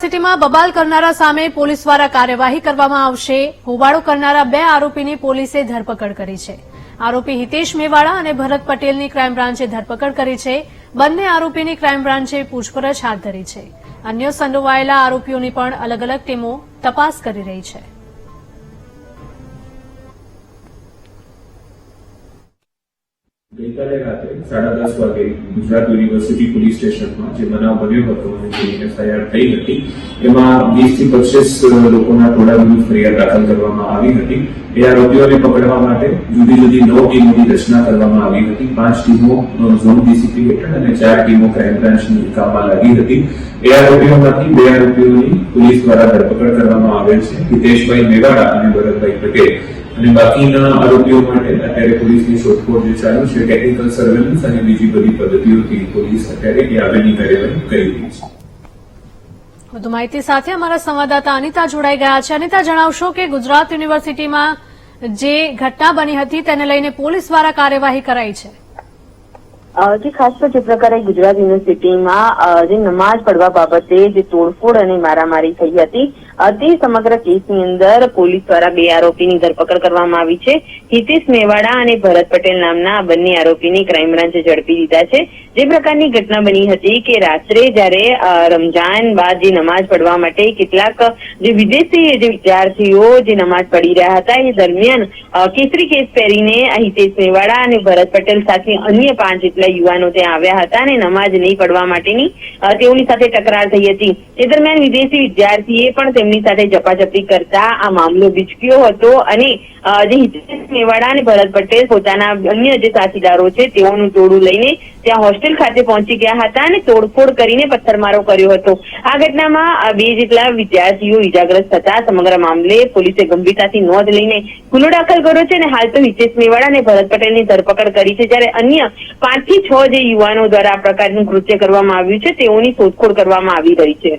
સિટીમાં બબાલ કરનારા સામે પોલીસ દ્વારા કાર્યવાહી કરવામાં આવશે। હોબાળો કરનારા 2 આરોપીની પોલીસે ધરપકડ કરી છે। આરોપી હિતેશ મેવાડા અને ભરત પટેલની ક્રાઇમ બ્રાન્ચે ધરપકડ કરી છે। બંને આરોપીની ક્રાઇમ બ્રાન્ચે પૂછપરછ હાથ ધરી છે। અન્ય સંડોવાયેલા આરોપીઓની પણ અલગ અલગ ટીમો તપાસ કરી રહી છે। ગઈકાલે રાત્રે 10:30 વાગે ગુજરાત યુનિવર્સિટી પોલીસ સ્ટેશનમાં જે બનાવ બન્યો હતો અને જે એફઆઈઆર થઈ હતી એમાં 20 થી 25 લોકોના ટોળા વિરુદ્ધ ફરિયાદ દાખલ કરવામાં આવી હતી। એ આરોપીઓને પકડવા માટે જુદી જુદી 9 ટીમોની રચના કરવામાં આવી હતી। 5 ટીમો ઝોન ડીસીપી હેઠળ અને 4 ટીમો ક્રાઇમ બ્રાન્ચની કામમાં લાગી હતી। એ આરોપીઓમાંથી 2 આરોપીઓની પોલીસ દ્વારા ધરપકડ કરવામાં આવેલ છે, હિતેશભાઈ મેવાડા અને ભરતભાઈ પટેલ। અને બાકીના આરોપીઓ માટે અત્યારે પોલીસની શોધખોળ જે ચાલુ છે, ટેકનિકલ સર્વેલન્સ અને બીજી બધી પદ્ધતિઓથી પોલીસ અત્યારે આગળની કાર્યવાહી કરી રહી છે। વધુ માહિતી સાથે અમારા સંવાદદાતા અનિતા જોડાઈ ગયા છે। અનિતા, જણાવશો કે ગુજરાત યુનિવર્સિટીમાં જે ઘટના બની હતી તેને લઈને પોલીસ દ્વારા કાર્યવાહી કરાઈ છે? જે ખાસ તો જે પ્રકારે ગુજરાત યુનિવર્સિટીમાં જે નમાઝ પડવા બાબતે જે તોડફોડ અને મારામારી થઈ હતી તે સમગ્ર કેસની અંદર પોલીસ દ્વારા 2 આરોપીની ધરપકડ કરવામાં આવી છે। હિતેશ મેવાડા અને ભરત પટેલ નામના બંને આરોપીની ક્રાઇમ બ્રાન્ચે ઝડપી લીધા છે। જે પ્રકારની ઘટના બની હતી કે રાત્રે જયારે રમજાન બાદ જે નમાઝ પડવા માટે કેટલાક જે વિદેશી જે વિદ્યાર્થીઓ જે નમાઝ પઢી રહ્યા હતા એ દરમિયાન કેસરી કેસ પહેરીને હિતેશ મેવાડા અને ભરત પટેલ સાથે અન્ય 5 જેટલા યુવાનો ત્યાં આવ્યા હતા અને નમાઝ નહીં પડવા માટેની તેઓની સાથે તકરાર થઈ હતી। તે દરમિયાન વિદેશી વિદ્યાર્થીએ પણ તેમની સાથે ઝપાઝપી કરતા આ મામલો વિચક્યો હતો અને જે હિતેશ મેવાડા અને ભરત પટેલ પોતાના અન્ય જે સાથીદારો છે તેઓનું ટોળું લઈને ત્યાં હોસ્ટેલ ખાતે પહોંચી ગયા હતા અને તોડફોડ કરીને પથ્થરમારો કર્યો હતો। આ ઘટનામાં 2 જેટલા વિદ્યાર્થીઓ ઇજાગ્રસ્ત થતા સમગ્ર મામલે પોલીસે ગંભીરતાથી નોંધ લઈને ગુનો દાખલ કર્યો છે અને હાલ તો હિતેશ મેવાડા અને ભરત પટેલની ધરપકડ કરી છે, જ્યારે અન્ય 5 થી 6 જે યુવાનો દ્વારા આ પ્રકારનું કૃત્ય કરવામાં આવ્યું છે તેઓની શોધખોળ કરવામાં આવી રહી છે।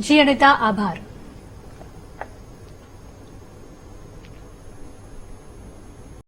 જી અનિતા, આભાર।